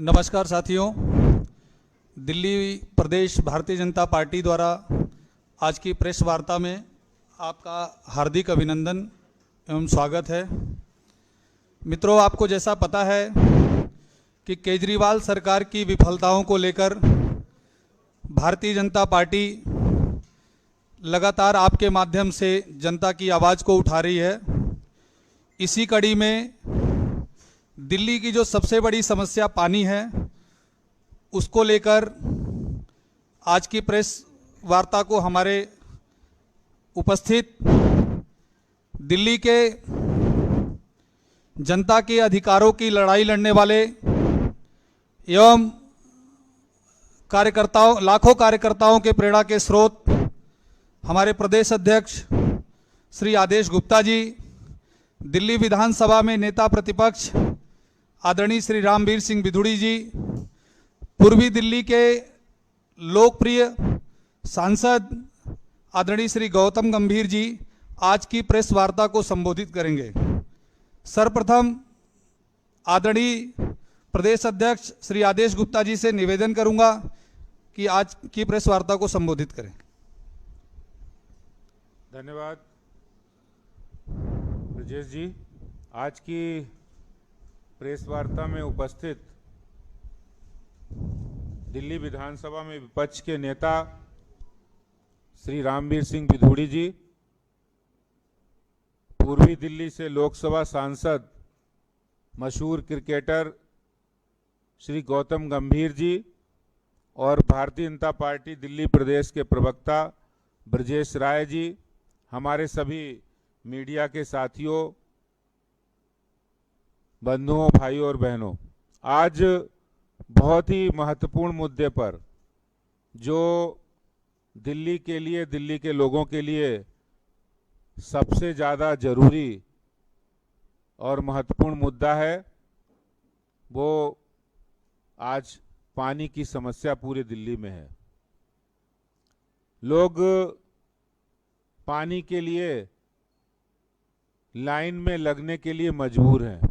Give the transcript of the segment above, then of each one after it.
नमस्कार साथियों, दिल्ली प्रदेश भारतीय जनता पार्टी द्वारा आज की प्रेस वार्ता में आपका हार्दिक अभिनंदन एवं स्वागत है। मित्रों, आपको जैसा पता है कि केजरीवाल सरकार की विफलताओं को लेकर भारतीय जनता पार्टी लगातार आपके माध्यम से जनता की आवाज़ को उठा रही है। इसी कड़ी में दिल्ली की जो सबसे बड़ी समस्या पानी है, उसको लेकर आज की प्रेस वार्ता को हमारे उपस्थित दिल्ली के जनता के अधिकारों की लड़ाई लड़ने वाले एवं कार्यकर्ताओं, लाखों कार्यकर्ताओं के प्रेरणा के स्रोत हमारे प्रदेश अध्यक्ष श्री आदेश गुप्ता जी, दिल्ली विधानसभा में नेता प्रतिपक्ष आदरणीय श्री रामवीर सिंह बिधूड़ी जी, पूर्वी दिल्ली के लोकप्रिय सांसद आदरणीय श्री गौतम गंभीर जी आज की प्रेस वार्ता को संबोधित करेंगे। सर्वप्रथम आदरणीय प्रदेश अध्यक्ष श्री आदेश गुप्ता जी से निवेदन करूंगा कि आज की प्रेस वार्ता को संबोधित करें। धन्यवाद ब्रजेश जी। आज की प्रेस वार्ता में उपस्थित दिल्ली विधानसभा में विपक्ष के नेता श्री रामवीर सिंह बिधूड़ी जी, पूर्वी दिल्ली से लोकसभा सांसद मशहूर क्रिकेटर श्री गौतम गंभीर जी और भारतीय जनता पार्टी दिल्ली प्रदेश के प्रवक्ता ब्रजेश राय जी, हमारे सभी मीडिया के साथियों, बंधुओं, भाइयों और बहनों, आज बहुत ही महत्वपूर्ण मुद्दे पर जो दिल्ली के लिए, दिल्ली के लोगों के लिए सबसे ज़्यादा जरूरी और महत्वपूर्ण मुद्दा है, वो आज पानी की समस्या पूरे दिल्ली में है। लोग पानी के लिए लाइन में लगने के लिए मजबूर हैं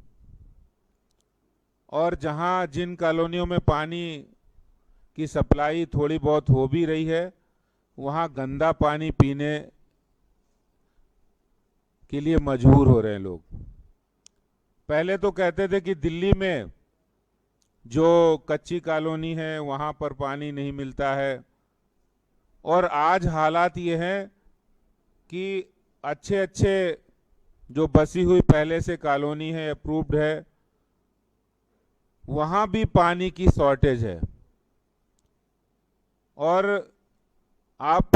और जहां जिन कॉलोनियों में पानी की सप्लाई थोड़ी बहुत हो भी रही है, वहां गंदा पानी पीने के लिए मजबूर हो रहे हैं लोग। पहले तो कहते थे कि दिल्ली में जो कच्ची कॉलोनी है वहां पर पानी नहीं मिलता है, और आज हालात ये हैं कि अच्छे अच्छे जो बसी हुई पहले से कॉलोनी है, अप्रूव्ड है, वहां भी पानी की शॉर्टेज है। और आप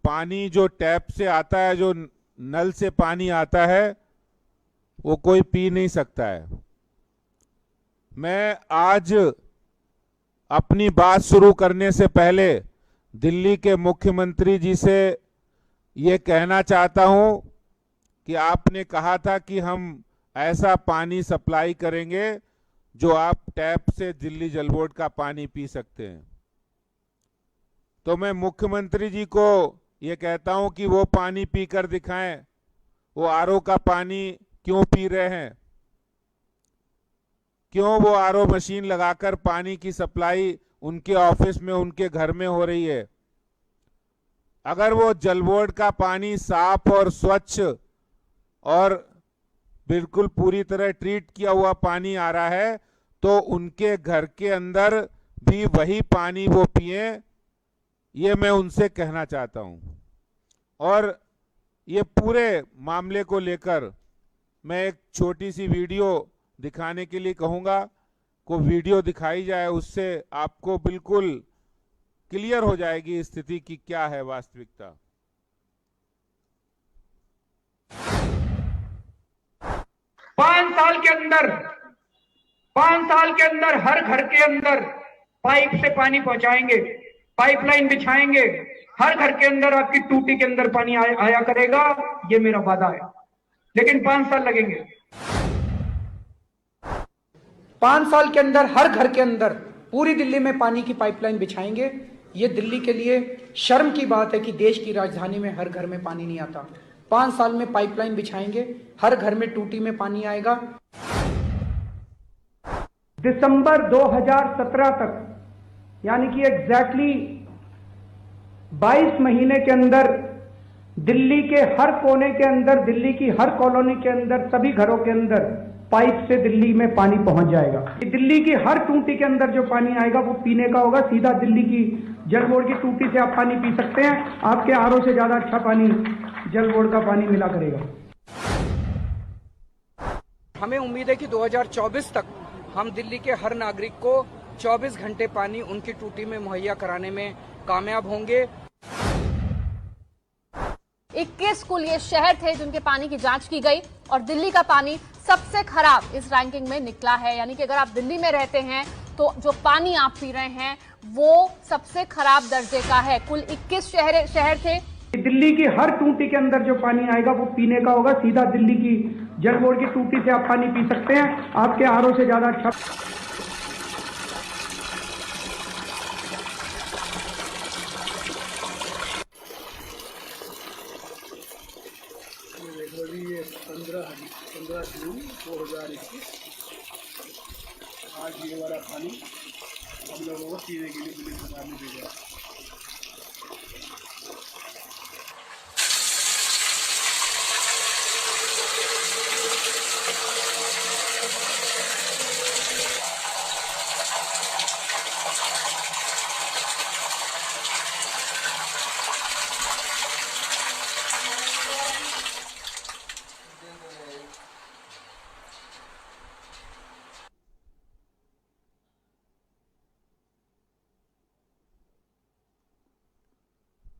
पानी जो टैप से आता है, जो नल से पानी आता है, वो कोई पी नहीं सकता है। मैं आज अपनी बात शुरू करने से पहले दिल्ली के मुख्यमंत्री जी से ये कहना चाहता हूं कि आपने कहा था कि हम ऐसा पानी सप्लाई करेंगे जो आप टैप से दिल्ली जल बोर्ड का पानी पी सकते हैं। तो मैं मुख्यमंत्री जी को ये कहता हूं कि वो पानी पीकर दिखाएं। वो आरओ का पानी क्यों पी रहे हैं? क्यों वो आरओ मशीन लगाकर पानी की सप्लाई उनके ऑफिस में, उनके घर में हो रही है? अगर वो जल बोर्ड का पानी साफ और स्वच्छ और बिल्कुल पूरी तरह ट्रीट किया हुआ पानी आ रहा है, तो उनके घर के अंदर भी वही पानी वो पिए, ये मैं उनसे कहना चाहता हूं। और ये पूरे मामले को लेकर मैं एक छोटी सी वीडियो दिखाने के लिए कहूंगा। को वीडियो दिखाई जाए, उससे आपको बिल्कुल क्लियर हो जाएगी स्थिति की क्या है वास्तविकता। 5 साल के अंदर हर घर के अंदर पाइप से पानी पहुंचाएंगे, पाइपलाइन बिछाएंगे, हर घर के अंदर आपकी टूटी के अंदर पानी आया करेगा, ये मेरा वादा है। लेकिन 5 साल लगेंगे। 5 साल के अंदर हर घर के अंदर पूरी दिल्ली में पानी की पाइपलाइन बिछाएंगे। ये दिल्ली के लिए शर्म की बात है कि देश की राजधानी में हर घर में पानी नहीं आता। 5 साल में पाइपलाइन बिछाएंगे, हर घर में टूटी में पानी आएगा। दिसंबर 2017 तक, यानी कि एग्जैक्टली 22 महीने के अंदर दिल्ली के हर कोने के अंदर, दिल्ली की हर कॉलोनी के अंदर, सभी घरों के अंदर पाइप से दिल्ली में पानी पहुंच जाएगा। दिल्ली की हर टूटी के अंदर जो पानी आएगा वो पीने का होगा। सीधा दिल्ली की जल बोर्ड की टूटी से आप पानी पी सकते हैं। आपके आरओ से ज्यादा अच्छा पानी जल बोर्ड का पानी मिला करेगा। हमें उम्मीद है कि 2024 तक हम दिल्ली के हर नागरिक को 24 घंटे पानी उनकी टूटी में मुहैया कराने में कामयाब होंगे। 21 कुल ये शहर थे जिनके पानी की जांच की गई और दिल्ली का पानी सबसे खराब इस रैंकिंग में निकला है। यानी कि अगर आप दिल्ली में रहते हैं तो जो पानी आप पी रहे हैं वो सबसे खराब दर्जे का है। कुल 21 शहर थे। दिल्ली की हर टूटी के अंदर जो पानी आएगा वो पीने का होगा। सीधा दिल्ली की जल बोर्ड की टूटी से आप पानी पी सकते हैं। आपके आरओ से ज्यादा अच्छा। ये 15 जून 2021 आज ये वाला पानी हम लोगों को पीने के लिए दिल्ली सरकार ने भेजा।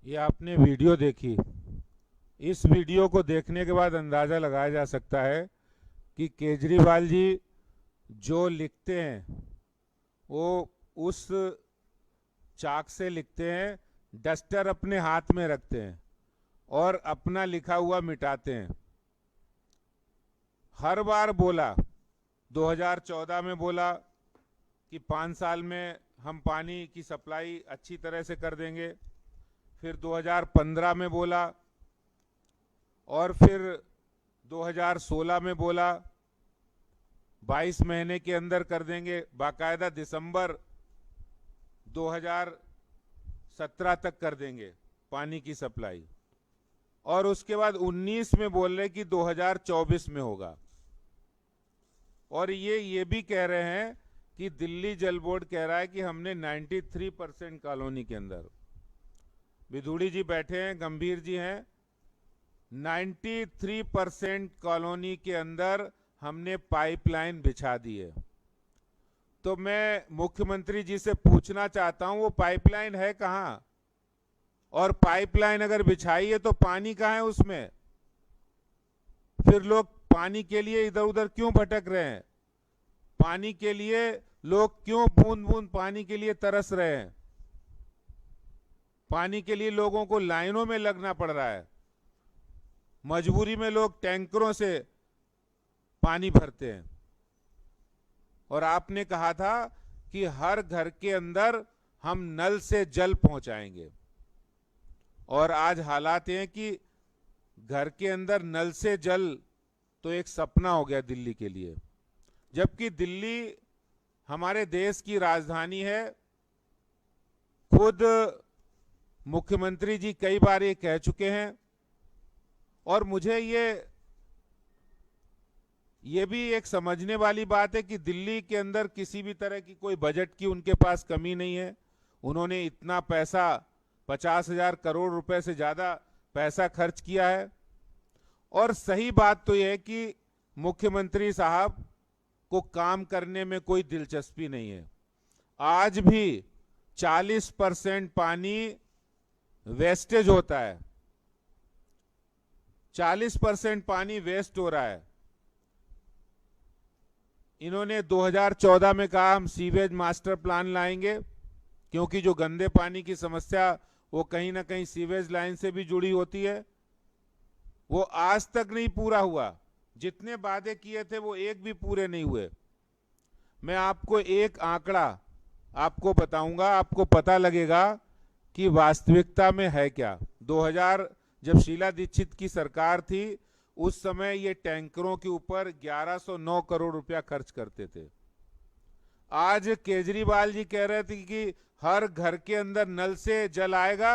ये आपने वीडियो देखी। इस वीडियो को देखने के बाद अंदाज़ा लगाया जा सकता है कि केजरीवाल जी जो लिखते हैं वो उस चाक से लिखते हैं, डस्टर अपने हाथ में रखते हैं और अपना लिखा हुआ मिटाते हैं। हर बार बोला, 2014 में बोला कि 5 साल में हम पानी की सप्लाई अच्छी तरह से कर देंगे, फिर 2015 में बोला और फिर 2016 में बोला 22 महीने के अंदर कर देंगे। बाकायदा दिसंबर 2017 तक कर देंगे पानी की सप्लाई, और उसके बाद 19 में बोल रहे कि 2024 में होगा। और ये भी कह रहे हैं कि दिल्ली जल बोर्ड कह रहा है कि हमने 93% कॉलोनी के अंदर, विधुड़ी जी बैठे हैं, गंभीर जी हैं, 93% कॉलोनी के अंदर हमने पाइपलाइन बिछा दी है। तो मैं मुख्यमंत्री जी से पूछना चाहता हूं वो पाइपलाइन है कहां? और पाइपलाइन अगर बिछाई है तो पानी कहां है उसमें? फिर लोग पानी के लिए इधर उधर क्यों भटक रहे हैं? पानी के लिए लोग क्यों बूंद बूंद पानी के लिए तरस रहे हैं? पानी के लिए लोगों को लाइनों में लगना पड़ रहा है। मजबूरी में लोग टैंकरों से पानी भरते हैं। और आपने कहा था कि हर घर के अंदर हम नल से जल पहुंचाएंगे, और आज हालात हैं कि घर के अंदर नल से जल तो एक सपना हो गया दिल्ली के लिए। जबकि दिल्ली हमारे देश की राजधानी है। खुद मुख्यमंत्री जी कई बार ये कह चुके हैं, और मुझे ये भी एक समझने वाली बात है कि दिल्ली के अंदर किसी भी तरह की कोई बजट की उनके पास कमी नहीं है। उन्होंने इतना पैसा, 50,000 करोड़ रुपए से ज़्यादा पैसा खर्च किया है। और सही बात तो यह है कि मुख्यमंत्री साहब को काम करने में कोई दिलचस्पी नहीं है। आज भी 40% पानी वेस्टेज होता है, 40% पानी वेस्ट हो रहा है। इन्होंने 2014 में कहा हम सीवेज मास्टर प्लान लाएंगे, क्योंकि जो गंदे पानी की समस्या वो कहीं ना कहीं सीवेज लाइन से भी जुड़ी होती है। वो आज तक नहीं पूरा हुआ। जितने वादे किए थे वो एक भी पूरे नहीं हुए। मैं आपको एक आंकड़ा आपको बताऊंगा, आपको पता लगेगा कि वास्तविकता में है क्या। 2000 जब शीला दीक्षित की सरकार थी उस समय ये टैंकरों के ऊपर 1109 करोड़ रुपया खर्च करते थे। आज केजरीवाल जी कह रहे थे कि हर घर के अंदर नल से जल आएगा।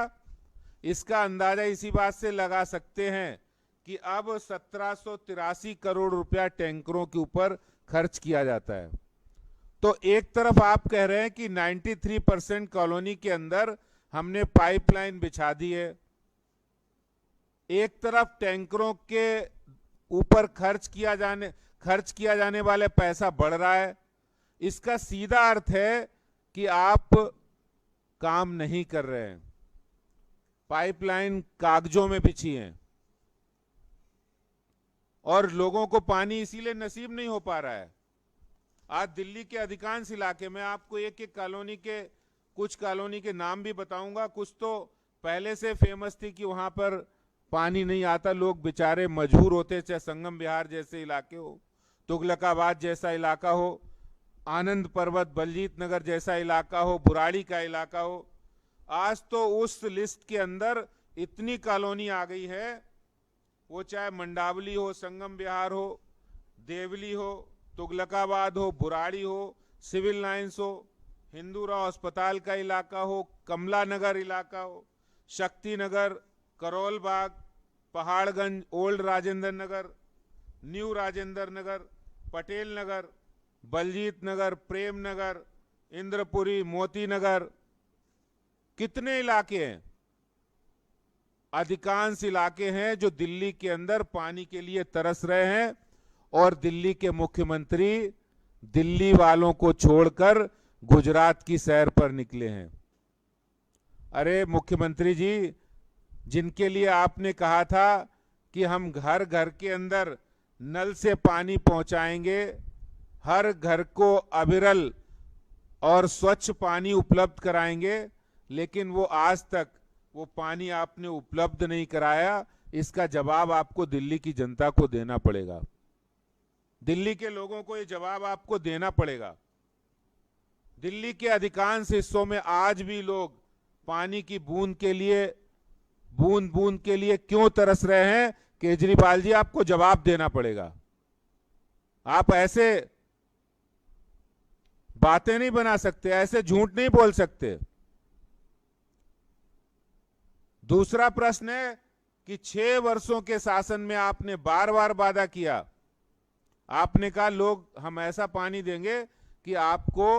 इसका अंदाजा इसी बात से लगा सकते हैं कि अब 1783 करोड़ रुपया टैंकरों के ऊपर खर्च किया जाता है। तो एक तरफ आप कह रहे हैं कि 93% कॉलोनी के अंदर हमने पाइपलाइन बिछा दी है, एक तरफ टैंकरों के ऊपर खर्च किया जाने वाले पैसा बढ़ रहा है। इसका सीधा अर्थ है कि आप काम नहीं कर रहे हैं, पाइपलाइन कागजों में बिछी है और लोगों को पानी इसीलिए नसीब नहीं हो पा रहा है। आज दिल्ली के अधिकांश इलाके में आपको एक एक कॉलोनी के कुछ कॉलोनी के नाम भी बताऊंगा। कुछ तो पहले से फेमस थी कि वहां पर पानी नहीं आता, लोग बेचारे मजबूर होते, चाहे संगम विहार जैसे इलाके हो, तुगलकाबाद जैसा इलाका हो, आनंद पर्वत बलजीत नगर जैसा इलाका हो, बुराड़ी का इलाका हो। आज तो उस लिस्ट के अंदर इतनी कॉलोनी आ गई है, वो चाहे मंडावली हो, संगम विहार हो, देवली हो, तुगलकाबाद हो, बुराड़ी हो, सिविल लाइंस हो, हिंदूराव अस्पताल का इलाका हो, कमला नगर इलाका हो, शक्ति नगर, करोल बाग, पहाड़गंज, ओल्ड राजेंद्र नगर, न्यू राजेंद्र नगर, पटेल नगर, बलजीत नगर, प्रेम नगर, इंद्रपुरी, मोती नगर, कितने इलाके हैं। अधिकांश इलाके हैं जो दिल्ली के अंदर पानी के लिए तरस रहे हैं और दिल्ली के मुख्यमंत्री दिल्ली वालों को छोड़कर गुजरात की सैर पर निकले हैं। अरे मुख्यमंत्री जी, जिनके लिए आपने कहा था कि हम घर घर के अंदर नल से पानी पहुंचाएंगे, हर घर को अविरल और स्वच्छ पानी उपलब्ध कराएंगे, लेकिन वो आज तक वो पानी आपने उपलब्ध नहीं कराया। इसका जवाब आपको दिल्ली की जनता को देना पड़ेगा, दिल्ली के लोगों को ये जवाब आपको देना पड़ेगा। दिल्ली के अधिकांश हिस्सों में आज भी लोग पानी की बूंद बूंद के लिए क्यों तरस रहे हैं, केजरीवाल जी आपको जवाब देना पड़ेगा। आप ऐसे बातें नहीं बना सकते, ऐसे झूठ नहीं बोल सकते। दूसरा प्रश्न है कि 6 वर्षों के शासन में आपने बार बार वादा किया, आपने कहा लोग हम ऐसा पानी देंगे कि आपको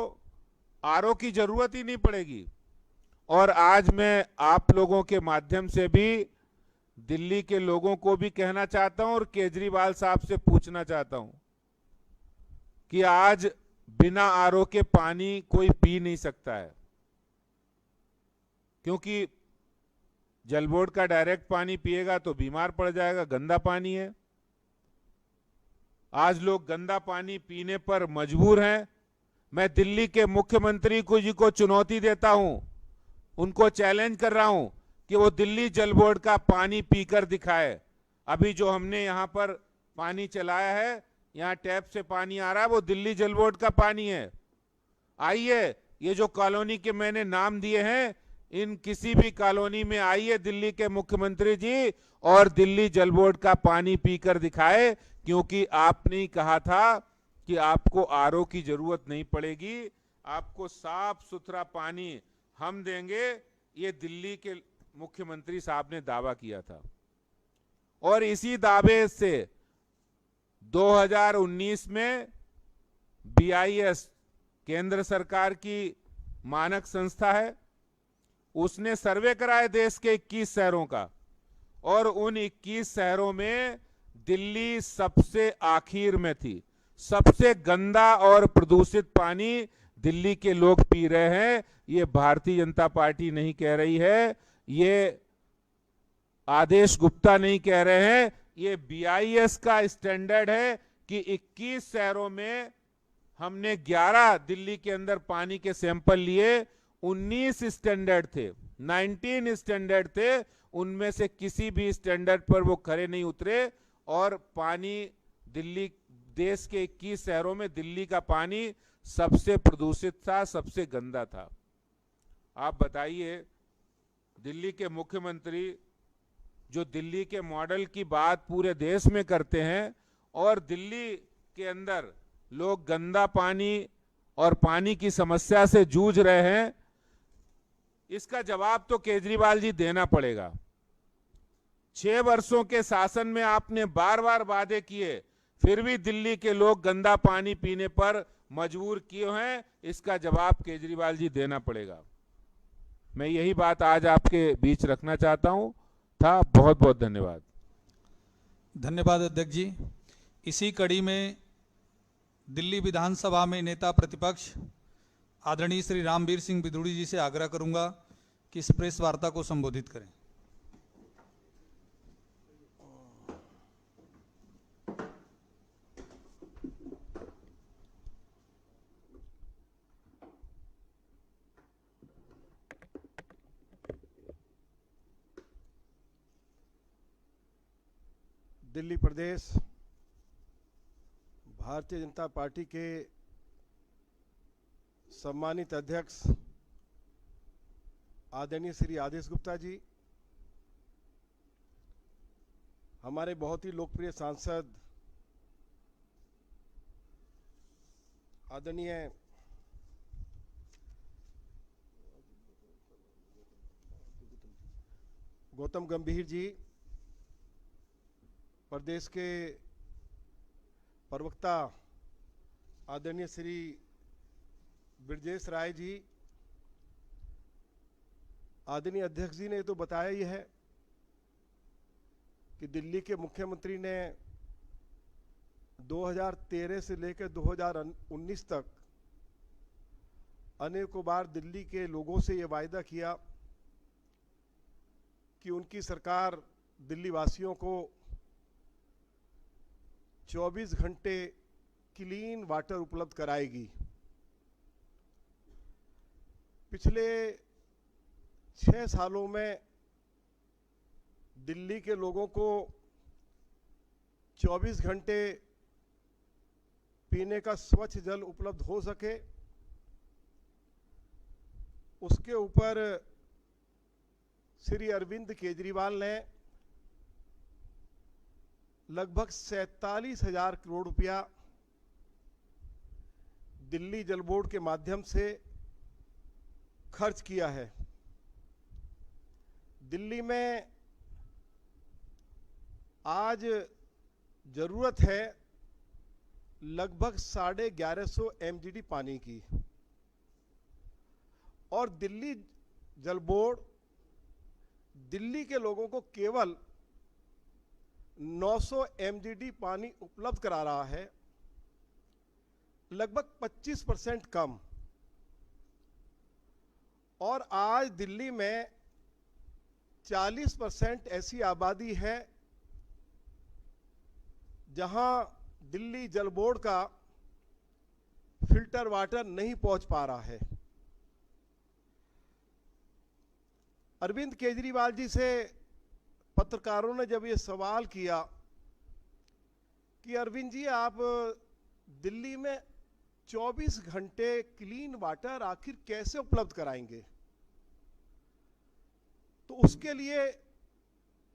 आरओ की जरूरत ही नहीं पड़ेगी। और आज मैं आप लोगों के माध्यम से भी दिल्ली के लोगों को भी कहना चाहता हूं और केजरीवाल साहब से पूछना चाहता हूं कि आज बिना आरओ के पानी कोई पी नहीं सकता है, क्योंकि जल बोर्ड का डायरेक्ट पानी पिएगा तो बीमार पड़ जाएगा, गंदा पानी है। आज लोग गंदा पानी पीने पर मजबूर हैं। मैं दिल्ली के मुख्यमंत्री जी को चुनौती देता हूं, उनको चैलेंज कर रहा हूं कि वो दिल्ली जल बोर्ड का पानी पीकर दिखाए। अभी जो हमने यहां पर पानी चलाया है, यहां टैप से पानी आ रहा है, वो दिल्ली जल बोर्ड का पानी है। आइए, ये जो कॉलोनी के मैंने नाम दिए हैं, इन किसी भी कॉलोनी में आइए दिल्ली के मुख्यमंत्री जी, और दिल्ली जल बोर्ड का पानी पीकर दिखाए, क्योंकि आपने ही कहा था कि आपको आरओ की जरूरत नहीं पड़ेगी, आपको साफ सुथरा पानी हम देंगे। ये दिल्ली के मुख्यमंत्री साहब ने दावा किया था और इसी दावे से 2019 में BIS केंद्र सरकार की मानक संस्था है, उसने सर्वे कराया देश के 21 शहरों का, और उन 21 शहरों में दिल्ली सबसे आखिर में थी। सबसे गंदा और प्रदूषित पानी दिल्ली के लोग पी रहे हैं। ये भारतीय जनता पार्टी नहीं कह रही है, ये आदेश गुप्ता नहीं कह रहे हैं, ये BIS का स्टैंडर्ड है कि 21 शहरों में हमने 11 दिल्ली के अंदर पानी के सैंपल लिए, 19 स्टैंडर्ड थे, 19 स्टैंडर्ड थे, उनमें से किसी भी स्टैंडर्ड पर वो खरे नहीं उतरे और पानी दिल्ली, देश के 21 शहरों में दिल्ली का पानी सबसे प्रदूषित था, सबसे गंदा था। आप बताइए, दिल्ली के मुख्यमंत्री जो दिल्ली के मॉडल की बात पूरे देश में करते हैं और दिल्ली के अंदर लोग गंदा पानी और पानी की समस्या से जूझ रहे हैं, इसका जवाब तो केजरीवाल जी देना पड़ेगा। 6 वर्षों के शासन में आपने बार बार वादे किए, फिर भी दिल्ली के लोग गंदा पानी पीने पर मजबूर किए हैं, इसका जवाब केजरीवाल जी देना पड़ेगा। मैं यही बात आज आपके बीच रखना चाहता हूं था। बहुत बहुत धन्यवाद। धन्यवाद अध्यक्ष जी। इसी कड़ी में दिल्ली विधानसभा में नेता प्रतिपक्ष आदरणीय श्री रामवीर सिंह बिदुड़ी जी से आग्रह करूंगा कि इस प्रेस वार्ता को संबोधित करें। दिल्ली प्रदेश भारतीय जनता पार्टी के सम्मानित अध्यक्ष आदरणीय श्री आदेश गुप्ता जी, हमारे बहुत ही लोकप्रिय सांसद आदरणीय गौतम गंभीर जी, प्रदेश के प्रवक्ता आदरणीय श्री ब्रजेश राय जी, आदरणीय अध्यक्ष जी ने तो बताया ही है कि दिल्ली के मुख्यमंत्री ने 2013 से लेकर 2019 तक अनेकों बार दिल्ली के लोगों से ये वायदा किया कि उनकी सरकार दिल्ली वासियों को 24 घंटे क्लीन वाटर उपलब्ध कराएगी। पिछले 6 सालों में दिल्ली के लोगों को 24 घंटे पीने का स्वच्छ जल उपलब्ध हो सके, उसके ऊपर श्री अरविंद केजरीवाल ने लगभग 47,000 करोड़ रुपया दिल्ली जल बोर्ड के माध्यम से खर्च किया है। दिल्ली में आज जरूरत है लगभग 1150 MGD पानी की, और दिल्ली जल बोर्ड दिल्ली के लोगों को केवल 900 MGD पानी उपलब्ध करा रहा है, लगभग 25% कम। और आज दिल्ली में 40% ऐसी आबादी है जहां दिल्ली जल बोर्ड का फिल्टर वाटर नहीं पहुंच पा रहा है। अरविंद केजरीवाल जी से पत्रकारों ने जब ये सवाल किया कि अरविंद जी, आप दिल्ली में 24 घंटे क्लीन वाटर आखिर कैसे उपलब्ध कराएंगे, तो उसके लिए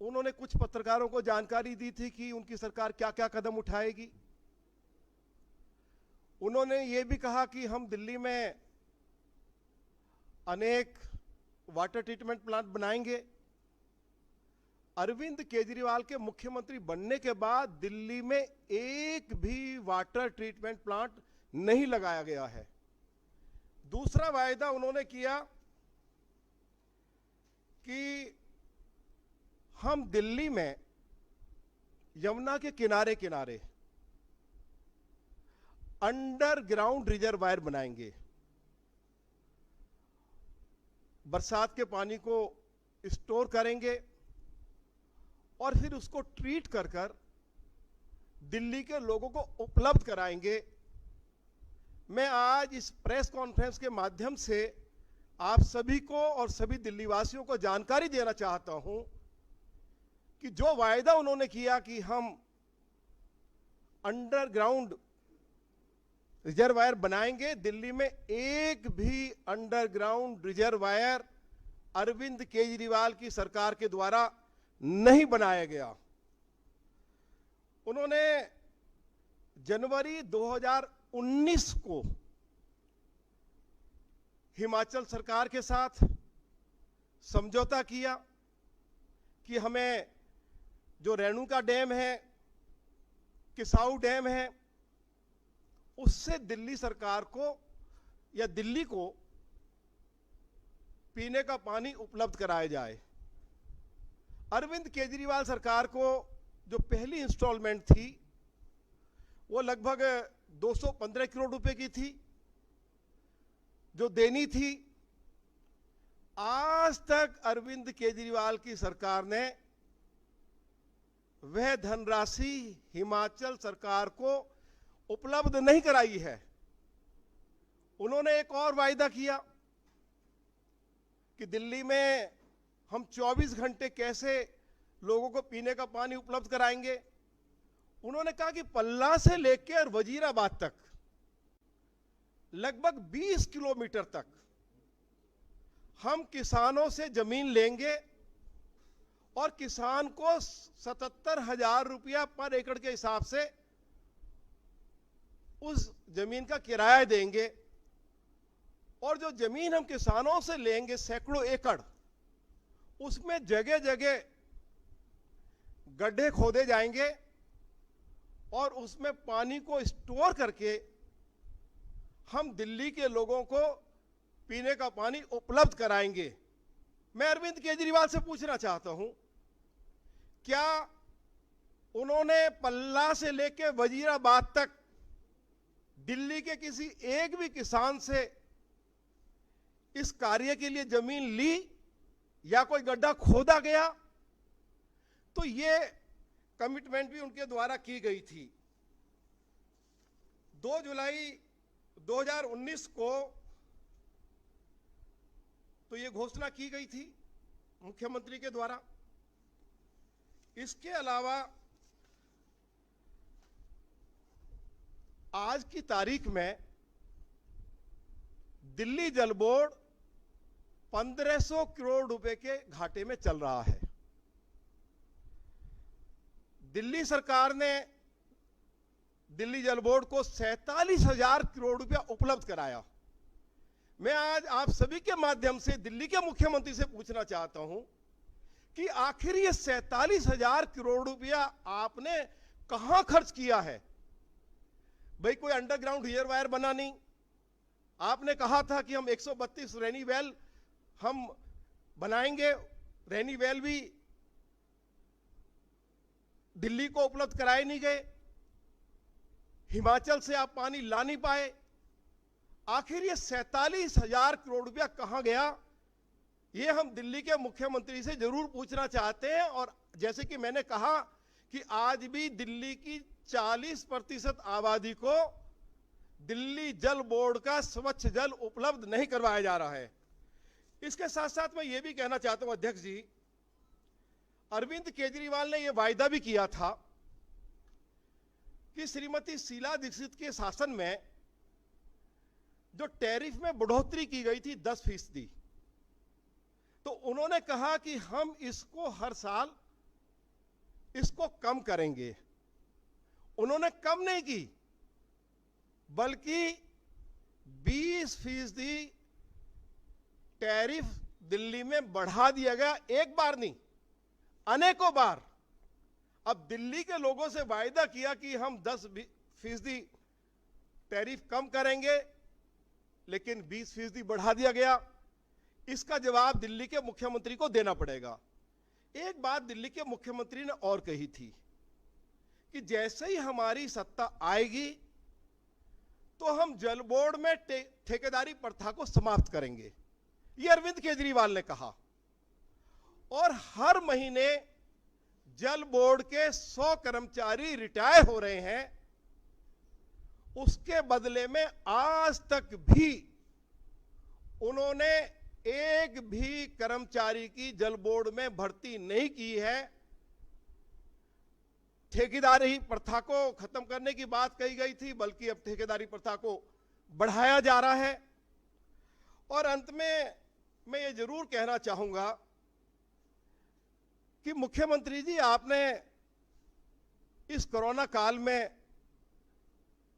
उन्होंने कुछ पत्रकारों को जानकारी दी थी कि उनकी सरकार क्या क्या कदम उठाएगी। उन्होंने ये भी कहा कि हम दिल्ली में अनेक वाटर ट्रीटमेंट प्लांट बनाएंगे। अरविंद केजरीवाल के मुख्यमंत्री बनने के बाद दिल्ली में एक भी वाटर ट्रीटमेंट प्लांट नहीं लगाया गया है। दूसरा वायदा उन्होंने किया कि हम दिल्ली में यमुना के किनारे किनारे अंडरग्राउंड रिजर्वायर बनाएंगे, बरसात के पानी को स्टोर करेंगे और फिर उसको ट्रीट कर कर दिल्ली के लोगों को उपलब्ध कराएंगे। मैं आज इस प्रेस कॉन्फ्रेंस के माध्यम से आप सभी को और सभी दिल्ली वासियों को जानकारी देना चाहता हूं कि जो वायदा उन्होंने किया कि हम अंडरग्राउंड रिजर्वायर बनाएंगे, दिल्ली में एक भी अंडरग्राउंड रिजर्वायर अरविंद केजरीवाल की सरकार के द्वारा नहीं बनाया गया। उन्होंने जनवरी 2019 को हिमाचल सरकार के साथ समझौता किया कि हमें जो रेणुका डैम है, किसाऊ डैम है, उससे दिल्ली सरकार को या दिल्ली को पीने का पानी उपलब्ध कराया जाए। अरविंद केजरीवाल सरकार को जो पहली इंस्टॉलमेंट थी वो लगभग 215 करोड़ रुपए की थी जो देनी थी। आज तक अरविंद केजरीवाल की सरकार ने वह धनराशि हिमाचल सरकार को उपलब्ध नहीं कराई है। उन्होंने एक और वायदा किया कि दिल्ली में हम 24 घंटे कैसे लोगों को पीने का पानी उपलब्ध कराएंगे। उन्होंने कहा कि पल्ला से लेकर वजीराबाद तक लगभग 20 किलोमीटर तक हम किसानों से जमीन लेंगे और किसान को 77,000 रुपया पर एकड़ के हिसाब से उस जमीन का किराया देंगे और जो जमीन हम किसानों से लेंगे सैकड़ों एकड़, उसमें जगह जगह गड्ढे खोदे जाएंगे और उसमें पानी को स्टोर करके हम दिल्ली के लोगों को पीने का पानी उपलब्ध कराएंगे। मैं अरविंद केजरीवाल से पूछना चाहता हूं, क्या उन्होंने पल्ला से लेकर वजीराबाद तक दिल्ली के किसी एक भी किसान से इस कार्य के लिए जमीन ली या कोई गड्ढा खोदा गया? तो ये कमिटमेंट भी उनके द्वारा की गई थी। 2 जुलाई 2019 को तो ये घोषणा की गई थी मुख्यमंत्री के द्वारा। इसके अलावा आज की तारीख में दिल्ली जल बोर्ड 1500 करोड़ रुपए के घाटे में चल रहा है। दिल्ली सरकार ने दिल्ली जल बोर्ड को 47,000 करोड़ रुपया उपलब्ध कराया। मैं आज आप सभी के माध्यम से दिल्ली के मुख्यमंत्री से पूछना चाहता हूं कि आखिर ये 47,000 करोड़ रुपया आपने कहां खर्च किया है? भाई कोई अंडरग्राउंड रिजर्वायर वायर बना नहीं। आपने कहा था कि हम 132 रेनी वेल हम बनाएंगे, रेनी वेल भी दिल्ली को उपलब्ध कराए नहीं गए। हिमाचल से आप पानी ला नहीं पाए। आखिर ये 47,000 करोड़ रुपया कहां गया? ये हम दिल्ली के मुख्यमंत्री से जरूर पूछना चाहते हैं। और जैसे कि मैंने कहा कि आज भी दिल्ली की 40% आबादी को दिल्ली जल बोर्ड का स्वच्छ जल उपलब्ध नहीं करवाया जा रहा है। इसके साथ साथ मैं ये भी कहना चाहता हूं अध्यक्ष जी, अरविंद केजरीवाल ने यह वायदा भी किया था कि श्रीमती शीला दीक्षित के शासन में जो टैरिफ में बढ़ोतरी की गई थी 10%, तो उन्होंने कहा कि हम इसको हर साल इसको कम करेंगे। उन्होंने कम नहीं की बल्कि 20% टैरिफ दिल्ली में बढ़ा दिया गया। एक बार नहीं, अनेकों बार। अब दिल्ली के लोगों से वायदा किया कि हम 10% टैरिफ कम करेंगे, लेकिन 20% बढ़ा दिया गया। इसका जवाब दिल्ली के मुख्यमंत्री को देना पड़ेगा। एक बात दिल्ली के मुख्यमंत्री ने और कही थी कि जैसे ही हमारी सत्ता आएगी तो हम जल बोर्ड में ठेकेदारी प्रथा को समाप्त करेंगे। यह अरविंद केजरीवाल ने कहा। और हर महीने जल बोर्ड के 100 कर्मचारी रिटायर हो रहे हैं। उसके बदले में आज तक भी उन्होंने एक भी कर्मचारी की जल बोर्ड में भर्ती नहीं की है। ठेकेदारी प्रथा को खत्म करने की बात कही गई थी, बल्कि अब ठेकेदारी प्रथा को बढ़ाया जा रहा है। और अंत में मैं ये जरूर कहना चाहूंगा कि मुख्यमंत्री जी, आपने इस कोरोना काल में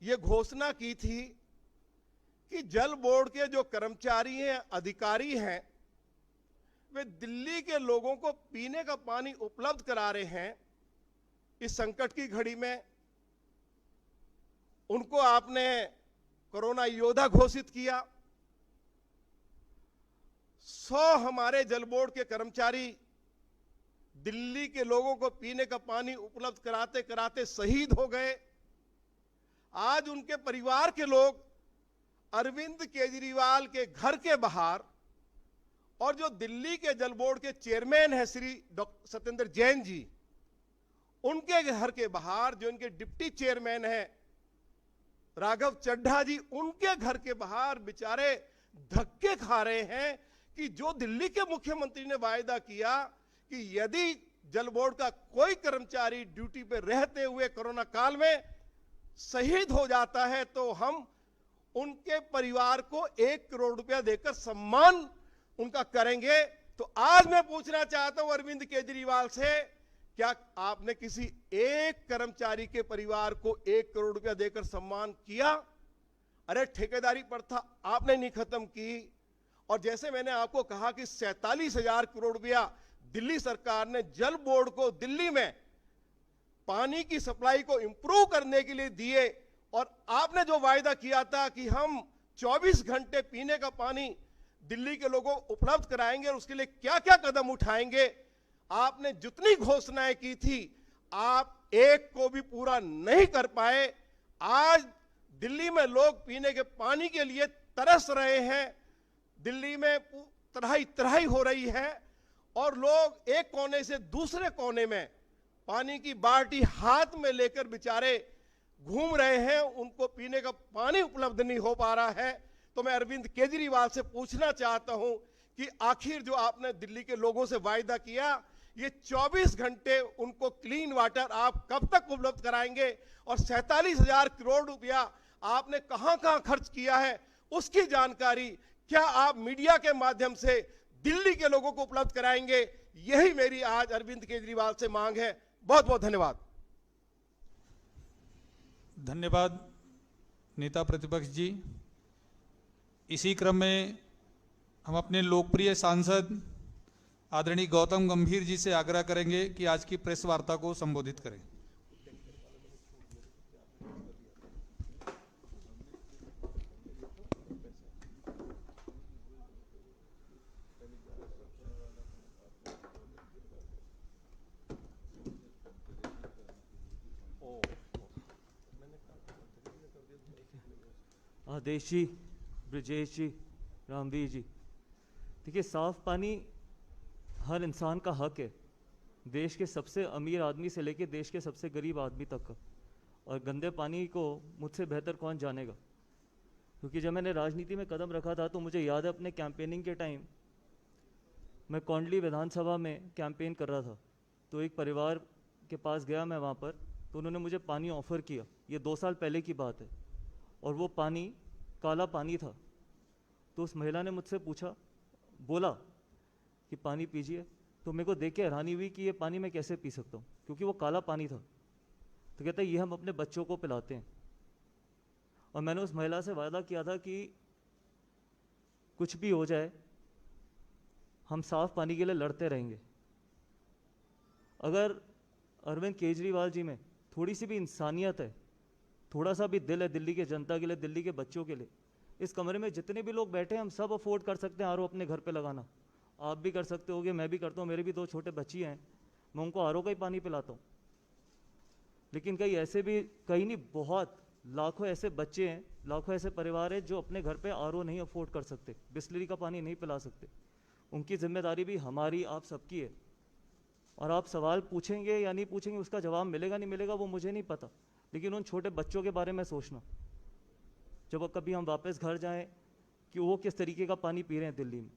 ये घोषणा की थी कि कि जल बोर्ड के जो कर्मचारी हैं, अधिकारी हैं, वे दिल्ली के लोगों को पीने का पानी उपलब्ध करा रहे हैं। इस संकट की घड़ी में उनको आपने कोरोना योद्धा घोषित किया। 100 हमारे जल बोर्ड के कर्मचारी दिल्ली के लोगों को पीने का पानी उपलब्ध कराते कराते शहीद हो गए। आज उनके परिवार के लोग अरविंद केजरीवाल के घर के बाहर, और जो दिल्ली के जल बोर्ड के चेयरमैन हैं श्री डॉक्टर सत्येंद्र जैन जी, उनके घर के बाहर, जो इनके डिप्टी चेयरमैन हैं राघव चड्ढा जी, उनके घर के बाहर बेचारे धक्के खा रहे हैं कि जो दिल्ली के मुख्यमंत्री ने वायदा किया कि यदि जल बोर्ड का कोई कर्मचारी ड्यूटी पे रहते हुए कोरोना काल में शहीद हो जाता है तो हम उनके परिवार को 1 करोड़ रुपया देकर सम्मान उनका करेंगे। तो आज मैं पूछना चाहता हूं अरविंद केजरीवाल से, क्या आपने किसी एक कर्मचारी के परिवार को 1 करोड़ रुपया देकर सम्मान किया? अरे ठेकेदारी प्रथा आपने नहीं खत्म की। और जैसे मैंने आपको कहा कि 47,000 करोड़ रुपया दिल्ली सरकार ने जल बोर्ड को दिल्ली में पानी की सप्लाई को इंप्रूव करने के लिए दिए, और आपने जो वायदा किया था कि हम 24 घंटे पीने का पानी दिल्ली के लोगों को उपलब्ध कराएंगे और उसके लिए क्या क्या कदम उठाएंगे, आपने जितनी घोषणाएं की थी आप एक को भी पूरा नहीं कर पाए। आज दिल्ली में लोग पीने के पानी के लिए तरस रहे हैं। दिल्ली में तराई तराई हो रही है और लोग एक कोने से दूसरे कोने में पानी की बाल्टी हाथ में लेकर बेचारे घूम रहे हैं, उनको पीने का पानी उपलब्ध नहीं हो पा रहा है। तो मैं अरविंद केजरीवाल से पूछना चाहता हूं कि आखिर जो आपने दिल्ली के लोगों से वायदा किया, ये 24 घंटे उनको क्लीन वाटर आप कब तक उपलब्ध कराएंगे? और 47,000 करोड़ रुपया आपने कहां-कहां खर्च किया है, उसकी जानकारी क्या आप मीडिया के माध्यम से दिल्ली के लोगों को उपलब्ध कराएंगे? यही मेरी आज अरविंद केजरीवाल से मांग है। बहुत बहुत धन्यवाद। धन्यवाद नेता प्रतिपक्ष जी। इसी क्रम में हम अपने लोकप्रिय सांसद आदरणीय गौतम गंभीर जी से आग्रह करेंगे कि आज की प्रेस वार्ता को संबोधित करें। आदेश जी, ब्रजेश जी, रामवीर जी, देखिए साफ पानी हर इंसान का हक है, देश के सबसे अमीर आदमी से लेकर देश के सबसे गरीब आदमी तक का। और गंदे पानी को मुझसे बेहतर कौन जानेगा, क्योंकि जब मैंने राजनीति में कदम रखा था तो मुझे याद है अपने कैंपेनिंग के टाइम मैं कौंडली विधानसभा में कैंपेन कर रहा था, तो एक परिवार के पास गया मैं वहाँ पर, तो उन्होंने मुझे पानी ऑफ़र किया। ये 2 साल पहले की बात है, और वो पानी काला पानी था। तो उस महिला ने मुझसे पूछा, बोला कि पानी पीजिए, तो मेरे को देख के हैरानी हुई कि ये पानी मैं कैसे पी सकता हूँ, क्योंकि वो काला पानी था। तो कहता है ये हम अपने बच्चों को पिलाते हैं। और मैंने उस महिला से वादा किया था कि कुछ भी हो जाए हम साफ पानी के लिए लड़ते रहेंगे। अगर अरविंद केजरीवाल जी में थोड़ी सी भी इंसानियत है, थोड़ा सा भी दिल है दिल्ली के जनता के लिए, दिल्ली के बच्चों के लिए, इस कमरे में जितने भी लोग बैठे हैं हम सब अफोर्ड कर सकते हैं आरओ अपने घर पे लगाना। आप भी कर सकते होगे, मैं भी करता हूँ, मेरे भी 2 छोटे बच्ची हैं, मैं उनको आरओ का ही पानी पिलाता हूँ। लेकिन कई ऐसे भी, कई नहीं, बहुत लाखों ऐसे बच्चे हैं, लाखों ऐसे परिवार हैं जो अपने घर पे आरओ नहीं अफोर्ड कर सकते, बिस्लरी का पानी नहीं पिला सकते। उनकी जिम्मेदारी भी हमारी, आप सबकी है। और आप सवाल पूछेंगे या नहीं पूछेंगे, उसका जवाब मिलेगा नहीं मिलेगा वो मुझे नहीं पता, लेकिन उन छोटे बच्चों के बारे में सोचना, जब कभी हम वापस घर जाएं कि वो किस तरीके का पानी पी रहे हैं दिल्ली में।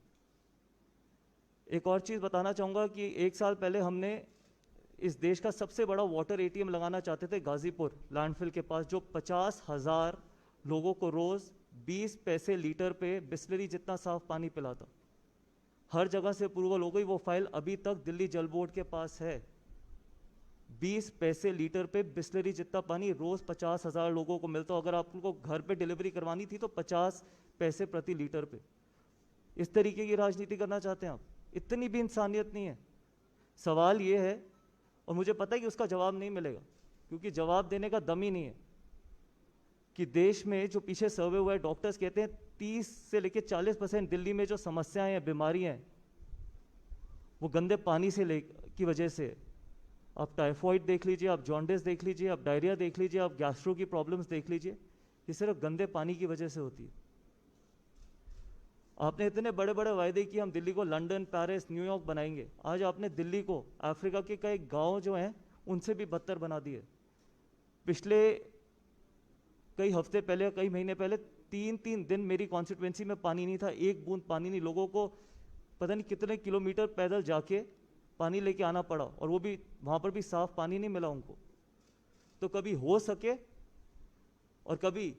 एक और चीज़ बताना चाहूँगा कि 1 साल पहले हमने इस देश का सबसे बड़ा वाटर एटीएम लगाना चाहते थे गाजीपुर लैंडफिल के पास, जो 50,000 लोगों को रोज़ 20 पैसे लीटर पे बिस्लरी जितना साफ पानी पिलाता। हर जगह से अप्रूवल हो गई, वो फाइल अभी तक दिल्ली जल बोर्ड के पास है। 20 पैसे लीटर पे बिस्लरी जितना पानी रोज 50,000 लोगों को मिलता हो। अगर आपको घर पे डिलीवरी करवानी थी तो 50 पैसे प्रति लीटर पे। इस तरीके की राजनीति करना चाहते हैं आप? इतनी भी इंसानियत नहीं है। सवाल ये है, और मुझे पता है कि उसका जवाब नहीं मिलेगा, क्योंकि जवाब देने का दम ही नहीं है, कि देश में जो पीछे सर्वे हुआ है, डॉक्टर्स कहते हैं 30 से लेकर 40% दिल्ली में जो समस्याएं हैं, बीमारियां हैं, वो गंदे पानी से की वजह से है। आप टाइफॉइड देख लीजिए, आप जॉन्डिस देख लीजिए, आप डायरिया देख लीजिए, आप गैस्ट्रो की प्रॉब्लम्स देख लीजिए, ये सिर्फ गंदे पानी की वजह से होती है। आपने इतने बड़े बड़े वायदे किए, हम दिल्ली को लंदन, पेरिस, न्यूयॉर्क बनाएंगे। आज आपने दिल्ली को अफ्रीका के कई गांव जो हैं उनसे भी बदतर बना दिए। पिछले कई हफ्ते पहले, कई महीने पहले 3-3 दिन मेरी कॉन्स्टिट्यूएंसी में पानी नहीं था, एक बूंद पानी नहीं। लोगों को पता नहीं कितने किलोमीटर पैदल जाके पानी लेके आना पड़ा, और वो भी वहाँ पर भी साफ पानी नहीं मिला उनको। तो कभी हो सके, और कभी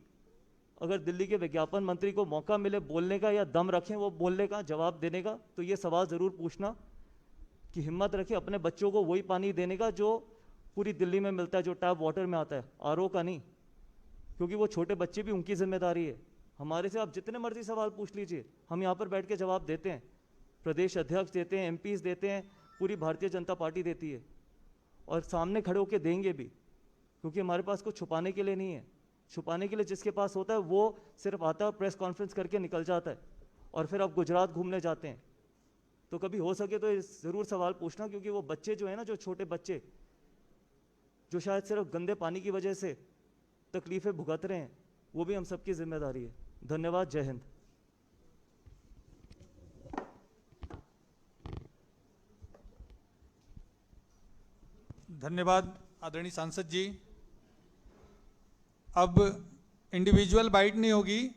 अगर दिल्ली के विज्ञापन मंत्री को मौका मिले बोलने का, या दम रखें वो बोलने का, जवाब देने का, तो ये सवाल ज़रूर पूछना कि हिम्मत रखे अपने बच्चों को वही पानी देने का जो पूरी दिल्ली में मिलता है, जो टैप वाटर में आता है, आरओ का नहीं। क्योंकि वो छोटे बच्चे भी उनकी जिम्मेदारी है। हमारे से आप जितने मर्जी सवाल पूछ लीजिए, हम यहाँ पर बैठ के जवाब देते हैं, प्रदेश अध्यक्ष देते हैं, एमपीज देते हैं, पूरी भारतीय जनता पार्टी देती है, और सामने खड़े होकर देंगे भी, क्योंकि हमारे पास कुछ छुपाने के लिए नहीं है। छुपाने के लिए जिसके पास होता है वो सिर्फ आता है, प्रेस कॉन्फ्रेंस करके निकल जाता है, और फिर आप गुजरात घूमने जाते हैं। तो कभी हो सके तो ज़रूर सवाल पूछना, क्योंकि वो बच्चे जो है ना, जो छोटे बच्चे जो शायद सिर्फ गंदे पानी की वजह से तकलीफ़ें भुगत रहे हैं, वो भी हम सबकी जिम्मेदारी है। धन्यवाद। जय हिंद। धन्यवाद आदरणीय सांसद जी। अब इंडिविजुअल बाइट नहीं होगी,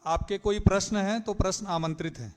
आपके कोई प्रश्न हैं तो प्रश्न आमंत्रित हैं।